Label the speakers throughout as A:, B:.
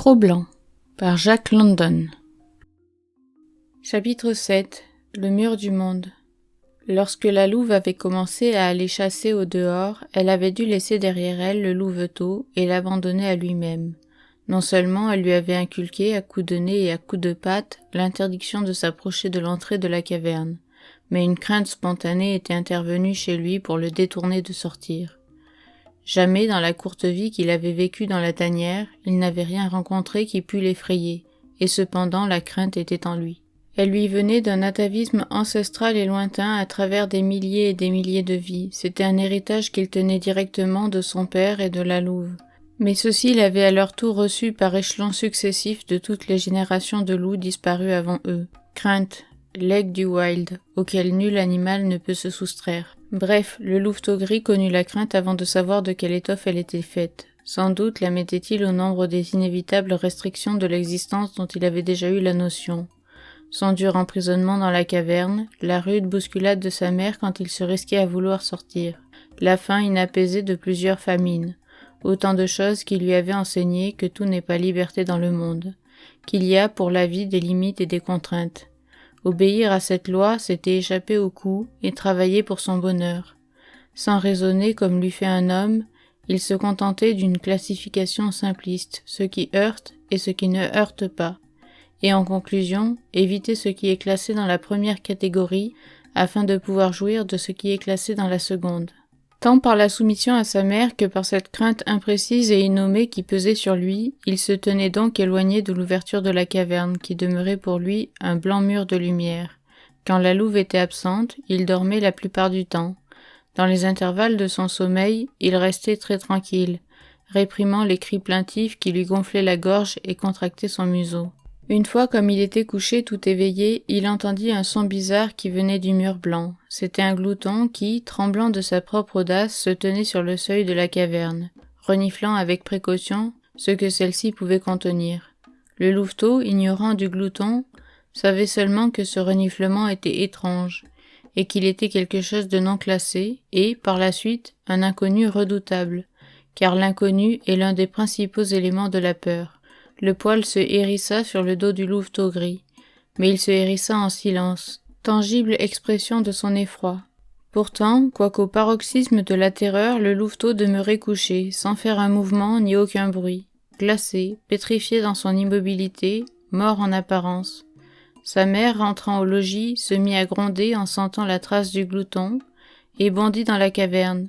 A: Cro-Blanc par Jack London. Chapitre 7. Le mur du monde. Lorsque la louve avait commencé à aller chasser au dehors, elle avait dû laisser derrière elle le louveteau et l'abandonner à lui-même. Non seulement elle lui avait inculqué à coups de nez et à coups de patte l'interdiction de s'approcher de l'entrée de la caverne, mais une crainte spontanée était intervenue chez lui pour le détourner de sortir. Jamais dans la courte vie qu'il avait vécue dans la tanière, il n'avait rien rencontré qui pût l'effrayer, et cependant la crainte était en lui. Elle lui venait d'un atavisme ancestral et lointain à travers des milliers et des milliers de vies. C'était un héritage qu'il tenait directement de son père et de la louve. Mais ceux-ci l'avaient à leur tour reçu par échelons successifs de toutes les générations de loups disparus avant eux. Crainte, legs du wild, auquel nul animal ne peut se soustraire. Bref, le louveteau gris connut la crainte avant de savoir de quelle étoffe elle était faite. Sans doute la mettait-il au nombre des inévitables restrictions de l'existence dont il avait déjà eu la notion. Son dur emprisonnement dans la caverne, la rude bousculade de sa mère quand il se risquait à vouloir sortir, la faim inapaisée de plusieurs famines, autant de choses qui lui avaient enseigné que tout n'est pas liberté dans le monde, qu'il y a pour la vie des limites et des contraintes. Obéir à cette loi, c'était échapper au coup et travailler pour son bonheur. Sans raisonner comme l'eût fait un homme, il se contentait d'une classification simpliste, ce qui heurte et ce qui ne heurte pas. Et en conclusion, éviter ce qui est classé dans la première catégorie afin de pouvoir jouir de ce qui est classé dans la seconde. Tant par la soumission à sa mère que par cette crainte imprécise et innommée qui pesait sur lui, il se tenait donc éloigné de l'ouverture de la caverne qui demeurait pour lui un blanc mur de lumière. Quand la louve était absente, il dormait la plupart du temps. Dans les intervalles de son sommeil, il restait très tranquille, réprimant les cris plaintifs qui lui gonflaient la gorge et contractaient son museau. Une fois comme il était couché tout éveillé, il entendit un son bizarre qui venait du mur blanc. C'était un glouton qui, tremblant de sa propre audace, se tenait sur le seuil de la caverne, reniflant avec précaution ce que celle-ci pouvait contenir. Le louveteau, ignorant du glouton, savait seulement que ce reniflement était étrange, et qu'il était quelque chose de non classé, et, par la suite, un inconnu redoutable, car l'inconnu est l'un des principaux éléments de la peur. Le poil se hérissa sur le dos du louveteau gris, mais il se hérissa en silence, tangible expression de son effroi. Pourtant, quoiqu'au paroxysme de la terreur, le louveteau demeurait couché, sans faire un mouvement ni aucun bruit, glacé, pétrifié dans son immobilité, mort en apparence. Sa mère, rentrant au logis, se mit à gronder en sentant la trace du glouton, et bondit dans la caverne.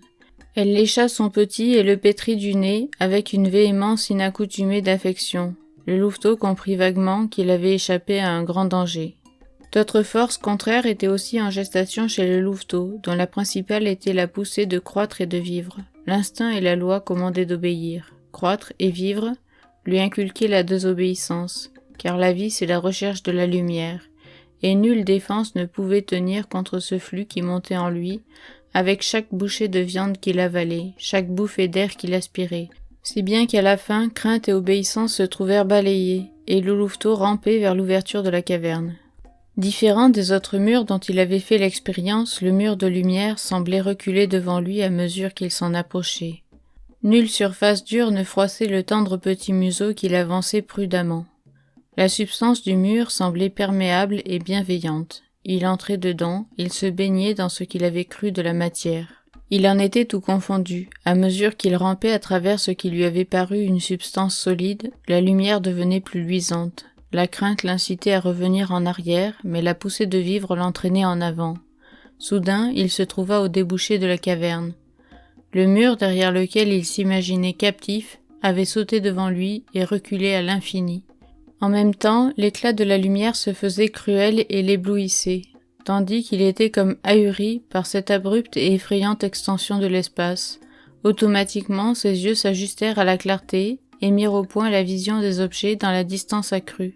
A: Elle lécha son petit et le pétrit du nez avec une véhémence inaccoutumée d'affection. Le louveteau comprit vaguement qu'il avait échappé à un grand danger. D'autres forces contraires étaient aussi en gestation chez le louveteau, dont la principale était la poussée de croître et de vivre. L'instinct et la loi commandaient d'obéir. Croître et vivre lui inculquaient la désobéissance, car la vie c'est la recherche de la lumière, et nulle défense ne pouvait tenir contre ce flux qui montait en lui, avec chaque bouchée de viande qu'il avalait, chaque bouffée d'air qu'il aspirait, si bien qu'à la fin, crainte et obéissance se trouvèrent balayées, et le louveteau rampait vers l'ouverture de la caverne. Différent des autres murs dont il avait fait l'expérience, le mur de lumière semblait reculer devant lui à mesure qu'il s'en approchait. Nulle surface dure ne froissait le tendre petit museau qu'il avançait prudemment. La substance du mur semblait perméable et bienveillante. Il entrait dedans, il se baignait dans ce qu'il avait cru de la matière. Il en était tout confondu. À mesure qu'il rampait à travers ce qui lui avait paru une substance solide, la lumière devenait plus luisante. La crainte l'incitait à revenir en arrière, mais la poussée de vivre l'entraînait en avant. Soudain, il se trouva au débouché de la caverne. Le mur derrière lequel il s'imaginait captif avait sauté devant lui et reculé à l'infini. En même temps, l'éclat de la lumière se faisait cruel et l'éblouissait, tandis qu'il était comme ahuri par cette abrupte et effrayante extension de l'espace. Automatiquement, ses yeux s'ajustèrent à la clarté et mirent au point la vision des objets dans la distance accrue.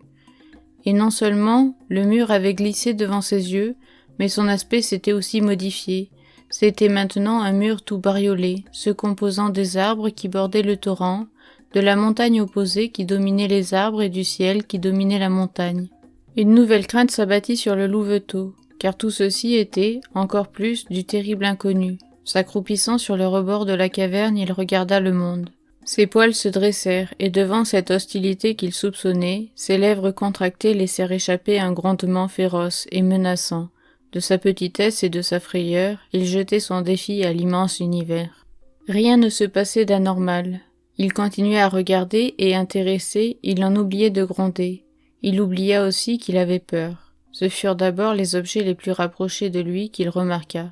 A: Et non seulement le mur avait glissé devant ses yeux, mais son aspect s'était aussi modifié. C'était maintenant un mur tout bariolé, se composant des arbres qui bordaient le torrent, de la montagne opposée qui dominait les arbres et du ciel qui dominait la montagne. Une nouvelle crainte s'abattit sur le louveteau, car tout ceci était, encore plus, du terrible inconnu. S'accroupissant sur le rebord de la caverne, il regarda le monde. Ses poils se dressèrent, et devant cette hostilité qu'il soupçonnait, ses lèvres contractées laissèrent échapper un grondement féroce et menaçant. De sa petitesse et de sa frayeur, il jetait son défi à l'immense univers. Rien ne se passait d'anormal. Il continuait à regarder et, intéressé, il en oubliait de gronder. Il oublia aussi qu'il avait peur. Ce furent d'abord les objets les plus rapprochés de lui qu'il remarqua.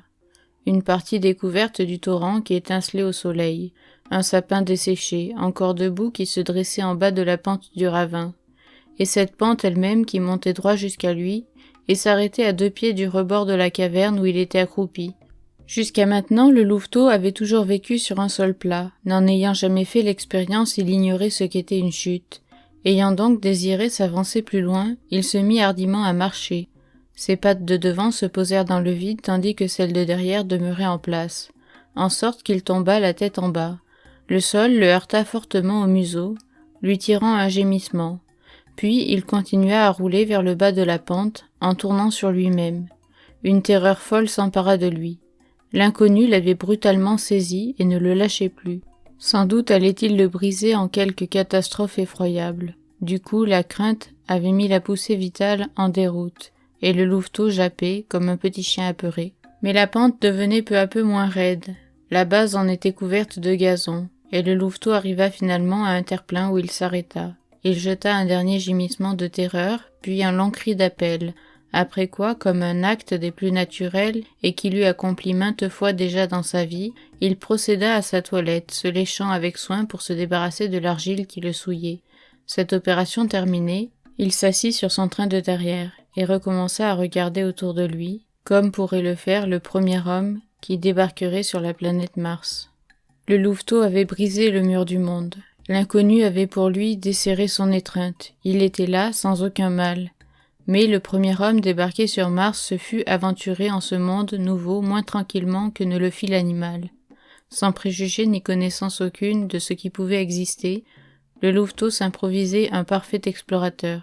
A: Une partie découverte du torrent qui étincelait au soleil, un sapin desséché, encore debout, qui se dressait en bas de la pente du ravin, et cette pente elle-même qui montait droit jusqu'à lui et s'arrêtait à 2 pieds du rebord de la caverne où il était accroupi. Jusqu'à maintenant, le louveteau avait toujours vécu sur un sol plat. N'en ayant jamais fait l'expérience, il ignorait ce qu'était une chute. Ayant donc désiré s'avancer plus loin, il se mit hardiment à marcher. Ses pattes de devant se posèrent dans le vide tandis que celles de derrière demeuraient en place, en sorte qu'il tomba la tête en bas. Le sol le heurta fortement au museau, lui tirant un gémissement. Puis il continua à rouler vers le bas de la pente, en tournant sur lui-même. Une terreur folle s'empara de lui. L'inconnu l'avait brutalement saisi et ne le lâchait plus. Sans doute allait-il le briser en quelque catastrophe effroyable. Du coup, la crainte avait mis la poussée vitale en déroute, et le louveteau jappait comme un petit chien apeuré. Mais la pente devenait peu à peu moins raide. La base en était couverte de gazon, et le louveteau arriva finalement à un terre-plein où il s'arrêta. Il jeta un dernier gémissement de terreur, puis un long cri d'appel, après quoi, comme un acte des plus naturels et qu'il eut accompli maintes fois déjà dans sa vie, il procéda à sa toilette, se léchant avec soin pour se débarrasser de l'argile qui le souillait. Cette opération terminée, il s'assit sur son train de derrière et recommença à regarder autour de lui, comme pourrait le faire le premier homme qui débarquerait sur la planète Mars. Le louveteau avait brisé le mur du monde. L'inconnu avait pour lui desserré son étreinte. Il était là, sans aucun mal. Mais le premier homme débarqué sur Mars se fut aventuré en ce monde nouveau moins tranquillement que ne le fit l'animal. Sans préjugés ni connaissance aucune de ce qui pouvait exister, le louveteau s'improvisait un parfait explorateur.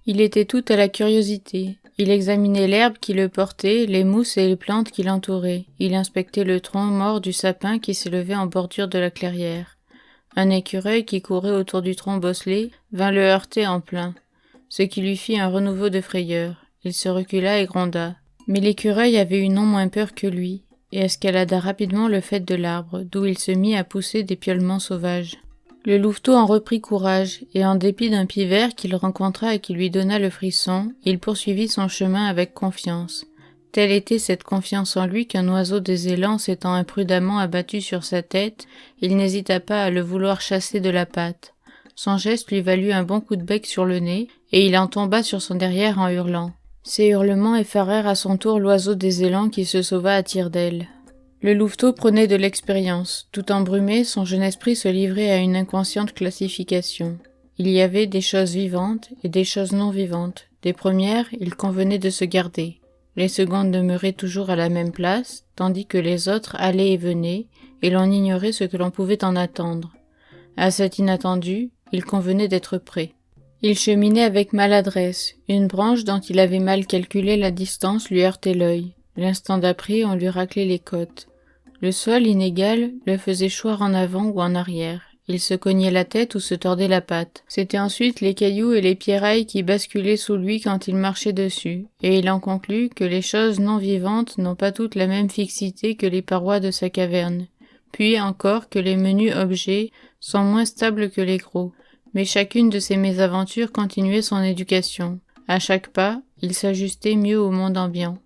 A: Il était tout à la curiosité. Il examinait l'herbe qui le portait, les mousses et les plantes qui l'entouraient. Il inspectait le tronc mort du sapin qui s'élevait en bordure de la clairière. Un écureuil qui courait autour du tronc bosselé vint le heurter en plein, ce qui lui fit un renouveau de frayeur. Il se recula et gronda. Mais l'écureuil avait eu non moins peur que lui, et escalada rapidement le faîte de l'arbre, d'où il se mit à pousser des piaulements sauvages. Le louveteau en reprit courage, et en dépit d'un pivert qu'il rencontra et qui lui donna le frisson, il poursuivit son chemin avec confiance. Telle était cette confiance en lui qu'un oiseau des élans s'étant imprudemment abattu sur sa tête, il n'hésita pas à le vouloir chasser de la patte. Son geste lui valut un bon coup de bec sur le nez, et il en tomba sur son derrière en hurlant. Ces hurlements effarèrent à son tour l'oiseau des élans qui se sauva à tire-d'aile. Le louveteau prenait de l'expérience. Tout embrumé, son jeune esprit se livrait à une inconsciente classification. Il y avait des choses vivantes et des choses non vivantes. Des premières, il convenait de se garder. Les secondes demeuraient toujours à la même place, tandis que les autres allaient et venaient, et l'on ignorait ce que l'on pouvait en attendre. À cet inattendu, il convenait d'être prêt. Il cheminait avec maladresse. Une branche dont il avait mal calculé la distance lui heurtait l'œil. L'instant d'après, on lui raclait les côtes. Le sol inégal le faisait choir en avant ou en arrière. Il se cognait la tête ou se tordait la patte. C'étaient ensuite les cailloux et les pierrailles qui basculaient sous lui quand il marchait dessus, et il en conclut que les choses non vivantes n'ont pas toutes la même fixité que les parois de sa caverne, puis encore que les menus objets sont moins stables que les gros. Mais chacune de ces mésaventures continuait son éducation. À chaque pas, il s'ajustait mieux au monde ambiant.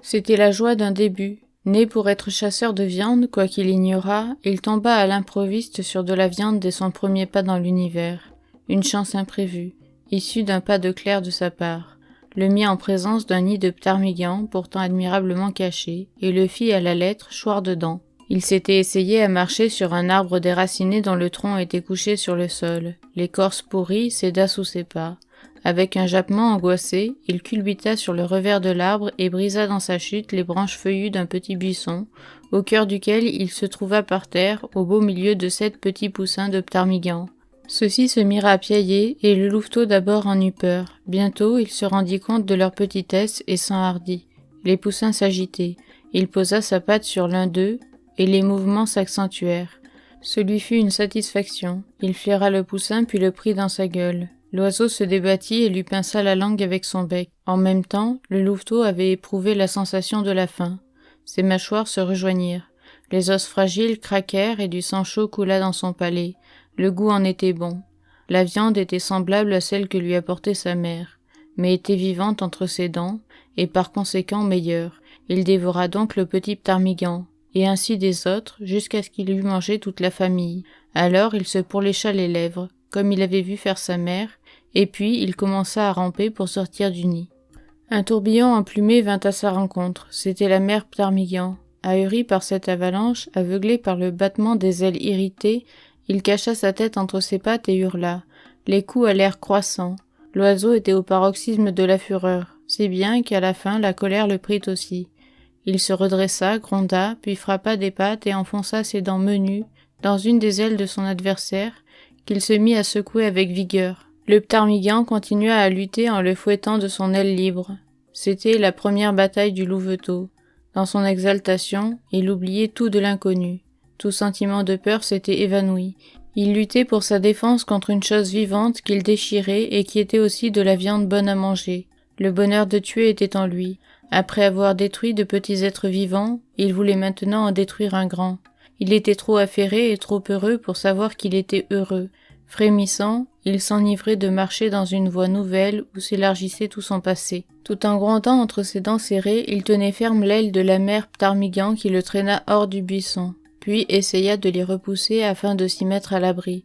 A: C'était la joie d'un début. Né pour être chasseur de viande, quoiqu'il ignorât, il tomba à l'improviste sur de la viande dès son premier pas dans l'univers. Une chance imprévue, issue d'un pas de clerc de sa part, le mit en présence d'un nid de ptarmigan, pourtant admirablement caché, et le fit à la lettre choir dedans. Il s'était essayé à marcher sur un arbre déraciné dont le tronc était couché sur le sol. L'écorce pourrie céda sous ses pas. Avec un jappement angoissé, il culbuta sur le revers de l'arbre et brisa dans sa chute les branches feuillues d'un petit buisson, au cœur duquel il se trouva par terre, au beau milieu de 7 petits poussins de ptarmigan. Ceux-ci se mirent à piailler, et le louveteau d'abord en eut peur. Bientôt, il se rendit compte de leur petitesse et s'enhardit. Les poussins s'agitaient. Il posa sa patte sur l'un d'eux, et les mouvements s'accentuèrent. Ce lui fut une satisfaction. Il flaira le poussin puis le prit dans sa gueule. L'oiseau se débattit et lui pinça la langue avec son bec. En même temps, le louveteau avait éprouvé la sensation de la faim. Ses mâchoires se rejoignirent. Les os fragiles craquèrent et du sang chaud coula dans son palais. Le goût en était bon. La viande était semblable à celle que lui apportait sa mère, mais était vivante entre ses dents, et par conséquent meilleure. Il dévora donc le petit ptarmigan, et ainsi des autres, jusqu'à ce qu'il eût mangé toute la famille. Alors il se pourlécha les lèvres, comme il avait vu faire sa mère, et puis il commença à ramper pour sortir du nid. Un tourbillon emplumé vint à sa rencontre. C'était la mère ptarmigan. Ahuri par cette avalanche, aveuglé par le battement des ailes irritées, il cacha sa tête entre ses pattes et hurla. Les coups allèrent croissant. L'oiseau était au paroxysme de la fureur, si bien qu'à la fin la colère le prit aussi. Il se redressa, gronda, puis frappa des pattes et enfonça ses dents menues dans une des ailes de son adversaire, qu'il se mit à secouer avec vigueur. Le ptarmigan continua à lutter en le fouettant de son aile libre. C'était la première bataille du louveteau. Dans son exaltation, il oubliait tout de l'inconnu. Tout sentiment de peur s'était évanoui. Il luttait pour sa défense contre une chose vivante qu'il déchirait et qui était aussi de la viande bonne à manger. Le bonheur de tuer était en lui. Après avoir détruit de petits êtres vivants, il voulait maintenant en détruire un grand. Il était trop affairé et trop heureux pour savoir qu'il était heureux. Frémissant, il s'enivrait de marcher dans une voie nouvelle où s'élargissait tout son passé. Tout en grondant entre ses dents serrées, il tenait ferme l'aile de la mère ptarmigan qui le traîna hors du buisson, puis essaya de les repousser afin de s'y mettre à l'abri,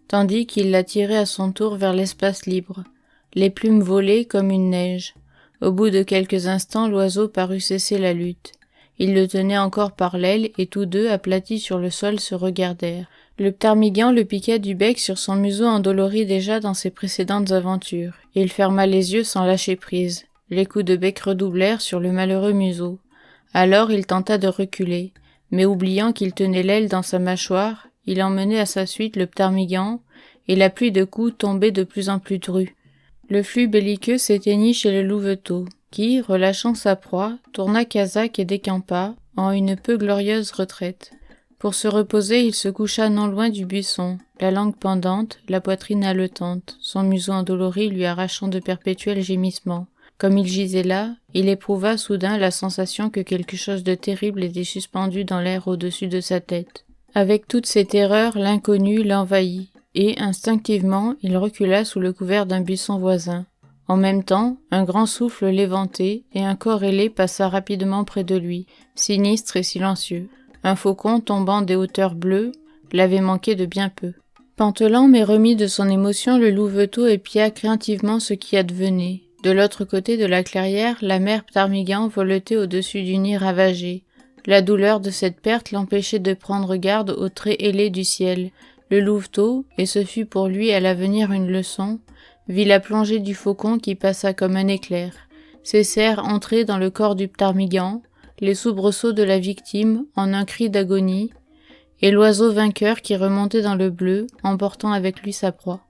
A: tandis qu'il la tirait à son tour vers l'espace libre. Les plumes volaient comme une neige. Au bout de quelques instants, l'oiseau parut cesser la lutte. Il le tenait encore par l'aile et tous deux, aplatis sur le sol, se regardèrent. Le ptarmigan le piquait du bec sur son museau endolori déjà dans ses précédentes aventures. Il ferma les yeux sans lâcher prise. Les coups de bec redoublèrent sur le malheureux museau. Alors il tenta de reculer, mais oubliant qu'il tenait l'aile dans sa mâchoire, il emmenait à sa suite le ptarmigan, et la pluie de coups tombait de plus en plus drue. Le flux belliqueux s'éteignit chez le louveteau, qui, relâchant sa proie, tourna casaque et décampa en une peu glorieuse retraite. Pour se reposer, il se coucha non loin du buisson, la langue pendante, la poitrine haletante, son museau endolori lui arrachant de perpétuels gémissements. Comme il gisait là, il éprouva soudain la sensation que quelque chose de terrible était suspendu dans l'air au-dessus de sa tête. Avec toutes ses terreurs, l'inconnu l'envahit, et, instinctivement, il recula sous le couvert d'un buisson voisin. En même temps, un grand souffle l'éventait, et un corps ailé passa rapidement près de lui, sinistre et silencieux. Un faucon tombant des hauteurs bleues l'avait manqué de bien peu. Pantelant mais remis de son émotion, le louveteau épia craintivement ce qui advenait. De l'autre côté de la clairière, la mère ptarmigan voletait au-dessus du nid ravagé. La douleur de cette perte l'empêchait de prendre garde aux traits ailés du ciel. Le louveteau, et ce fut pour lui à l'avenir une leçon, vit la plongée du faucon qui passa comme un éclair. Ses serres entraient dans le corps du ptarmigan, les soubresauts de la victime en un cri d'agonie, et l'oiseau vainqueur qui remontait dans le bleu, emportant avec lui sa proie.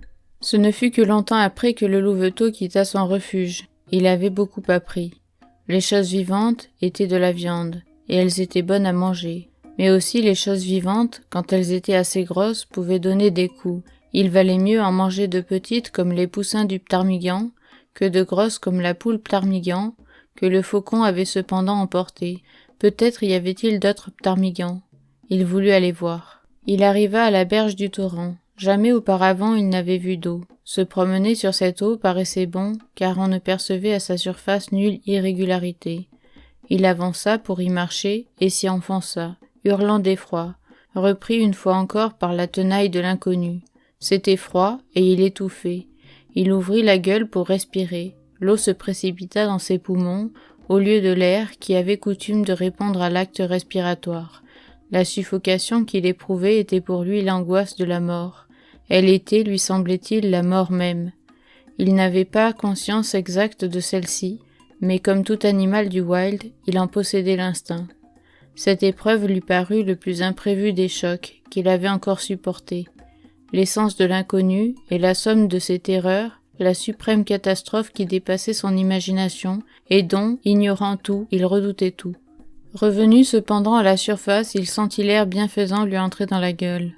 A: Ce ne fut que longtemps après que le louveteau quitta son refuge. Il avait beaucoup appris. Les choses vivantes étaient de la viande, et elles étaient bonnes à manger. Mais aussi les choses vivantes, quand elles étaient assez grosses, pouvaient donner des coups. Il valait mieux en manger de petites comme les poussins du ptarmigan, que de grosses comme la poule ptarmigan, que le faucon avait cependant emporté. Peut-être y avait-il d'autres ptarmigans. Il voulut aller voir. Il arriva à la berge du torrent. Jamais auparavant il n'avait vu d'eau. Se promener sur cette eau paraissait bon, car on ne percevait à sa surface nulle irrégularité. Il avança pour y marcher et s'y enfonça, hurlant d'effroi, repris une fois encore par la tenaille de l'inconnu. C'était froid et il étouffait. Il ouvrit la gueule pour respirer. L'eau se précipita dans ses poumons, au lieu de l'air qui avait coutume de répondre à l'acte respiratoire. La suffocation qu'il éprouvait était pour lui l'angoisse de la mort. Elle était, lui semblait-il, la mort même. Il n'avait pas conscience exacte de celle-ci, mais comme tout animal du wild, il en possédait l'instinct. Cette épreuve lui parut le plus imprévu des chocs qu'il avait encore supportés. L'essence de l'inconnu et la somme de ses terreurs, la suprême catastrophe qui dépassait son imagination et dont, ignorant tout, il redoutait tout. Revenu cependant à la surface, il sentit l'air bienfaisant lui entrer dans la gueule.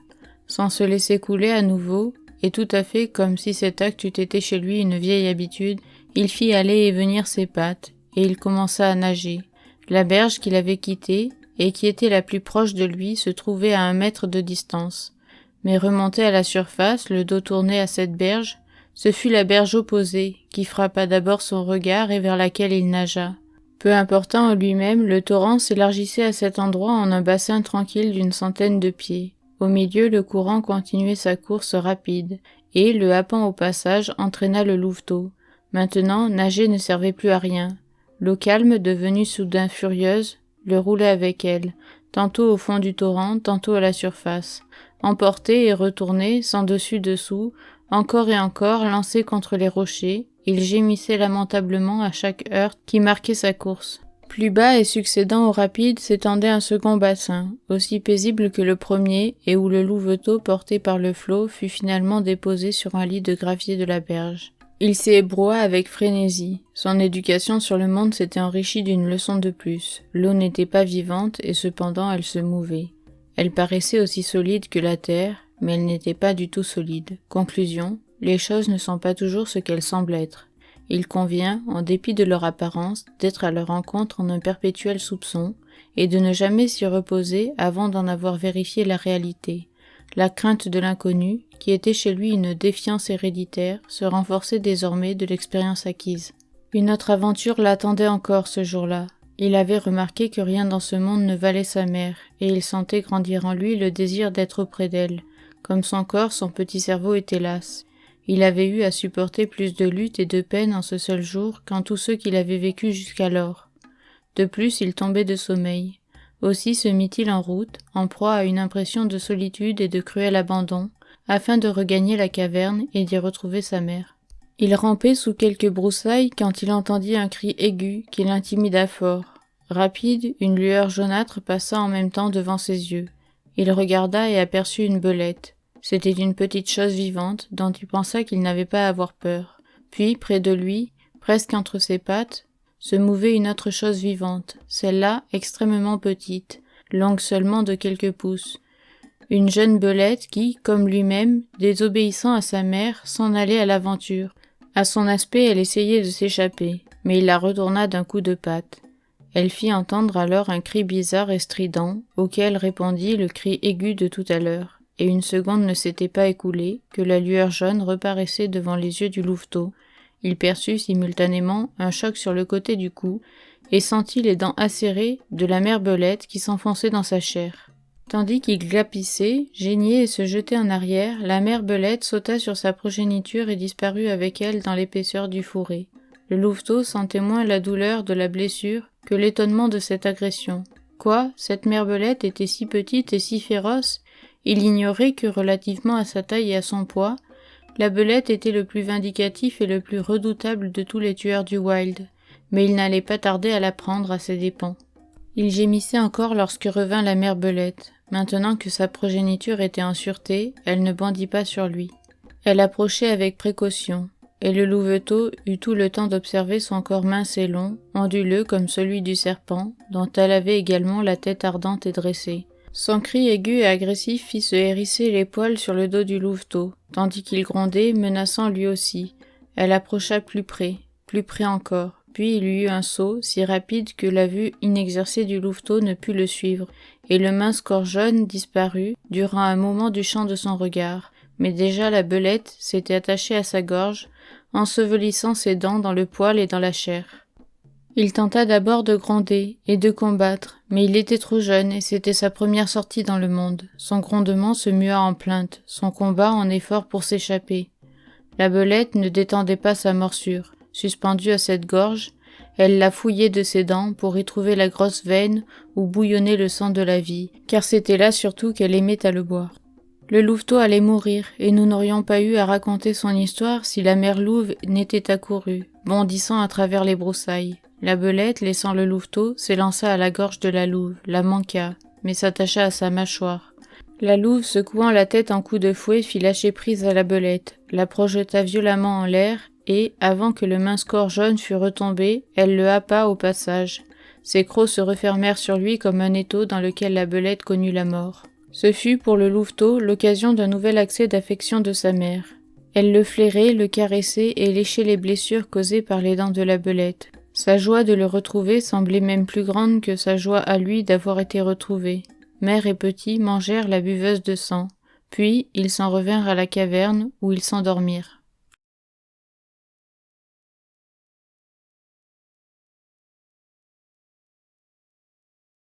A: sans se laisser couler à nouveau, et tout à fait comme si cet acte eût été chez lui une vieille habitude, il fit aller et venir ses pattes, et il commença à nager. La berge qu'il avait quittée, et qui était la plus proche de lui, se trouvait à 1 mètre de distance. Mais remonté à la surface, le dos tourné à cette berge, ce fut la berge opposée, qui frappa d'abord son regard et vers laquelle il nagea. Peu important en lui-même, le torrent s'élargissait à cet endroit en un bassin tranquille d'une centaine de pieds. Au milieu, le courant continuait sa course rapide, et, le happant au passage, entraîna le louveteau. Maintenant, nager ne servait plus à rien. L'eau calme, devenue soudain furieuse, le roulait avec elle, tantôt au fond du torrent, tantôt à la surface. Emporté et retourné, sans dessus-dessous, encore et encore, lancé contre les rochers, il gémissait lamentablement à chaque heurte qui marquait sa course. Plus bas et succédant au rapide s'étendait un second bassin, aussi paisible que le premier, et où le louveteau, porté par le flot, fut finalement déposé sur un lit de gravier de la berge. Il s'y ébroua avec frénésie. Son éducation sur le monde s'était enrichie d'une leçon de plus. L'eau n'était pas vivante, et cependant elle se mouvait. Elle paraissait aussi solide que la terre, mais elle n'était pas du tout solide. Conclusion, les choses ne sont pas toujours ce qu'elles semblent être. Il convient, en dépit de leur apparence, d'être à leur rencontre en un perpétuel soupçon, et de ne jamais s'y reposer avant d'en avoir vérifié la réalité. La crainte de l'inconnu, qui était chez lui une défiance héréditaire, se renforçait désormais de l'expérience acquise. Une autre aventure l'attendait encore ce jour-là. Il avait remarqué que rien dans ce monde ne valait sa mère, et il sentait grandir en lui le désir d'être auprès d'elle. Comme son corps, son petit cerveau était las. Il avait eu à supporter plus de luttes et de peines en ce seul jour qu'en tous ceux qu'il avait vécus jusqu'alors. De plus, il tombait de sommeil. Aussi se mit-il en route, en proie à une impression de solitude et de cruel abandon, afin de regagner la caverne et d'y retrouver sa mère. Il rampait sous quelques broussailles quand il entendit un cri aigu qui l'intimida fort. Rapide, une lueur jaunâtre passa en même temps devant ses yeux. Il regarda et aperçut une belette. C'était une petite chose vivante dont il pensa qu'il n'avait pas à avoir peur. Puis, près de lui, presque entre ses pattes, se mouvait une autre chose vivante, celle-là extrêmement petite, longue seulement de quelques pouces. Une jeune belette qui, comme lui-même, désobéissant à sa mère, s'en allait à l'aventure. À son aspect, elle essayait de s'échapper, mais il la retourna d'un coup de patte. Elle fit entendre alors un cri bizarre et strident, auquel répondit le cri aigu de tout à l'heure, et une seconde ne s'était pas écoulée que la lueur jaune reparaissait devant les yeux du louveteau. Il perçut simultanément un choc sur le côté du cou et sentit les dents acérées de la mère belette qui s'enfonçait dans sa chair. Tandis qu'il glapissait, geignait et se jetait en arrière, la mère belette sauta sur sa progéniture et disparut avec elle dans l'épaisseur du fourré. Le louveteau sentait moins la douleur de la blessure que l'étonnement de cette agression. Quoi, cette mère belette était si petite et si féroce? Il ignorait que, relativement à sa taille et à son poids, la belette était le plus vindicatif et le plus redoutable de tous les tueurs du wild, mais il n'allait pas tarder à la prendre à ses dépens. Il gémissait encore lorsque revint la mère belette. Maintenant que sa progéniture était en sûreté, elle ne bondit pas sur lui. Elle approchait avec précaution, et le louveteau eut tout le temps d'observer son corps mince et long, onduleux comme celui du serpent, dont elle avait également la tête ardente et dressée. Son cri aigu et agressif fit se hérisser les poils sur le dos du louveteau, tandis qu'il grondait, menaçant lui aussi. Elle approcha plus près encore. Puis il y eut un saut, si rapide que la vue inexercée du louveteau ne put le suivre, et le mince corps jaune disparut, durant un moment du champ de son regard. Mais déjà la belette s'était attachée à sa gorge, ensevelissant ses dents dans le poil et dans la chair. Il tenta d'abord de gronder et de combattre, mais il était trop jeune et c'était sa première sortie dans le monde. Son grondement se mua en plainte, son combat en effort pour s'échapper. La belette ne détendait pas sa morsure. Suspendue à cette gorge, elle la fouillait de ses dents pour y trouver la grosse veine où bouillonnait le sang de la vie, car c'était là surtout qu'elle aimait à le boire. Le louveteau allait mourir, et nous n'aurions pas eu à raconter son histoire si la mère louve n'était accourue, bondissant à travers les broussailles. La belette, laissant le louveteau, s'élança à la gorge de la louve, la manqua, mais s'attacha à sa mâchoire. La louve, secouant la tête en coup de fouet, fit lâcher prise à la belette, la projeta violemment en l'air, et, avant que le mince corps jaune fût retombé, elle le happa au passage. Ses crocs se refermèrent sur lui comme un étau dans lequel la belette connut la mort. Ce fut pour le louveteau l'occasion d'un nouvel accès d'affection de sa mère. Elle le flairait, le caressait et léchait les blessures causées par les dents de la belette. Sa joie de le retrouver semblait même plus grande que sa joie à lui d'avoir été retrouvé. Mère et petit mangèrent la buveuse de sang, puis ils s'en revinrent à la caverne où ils s'endormirent.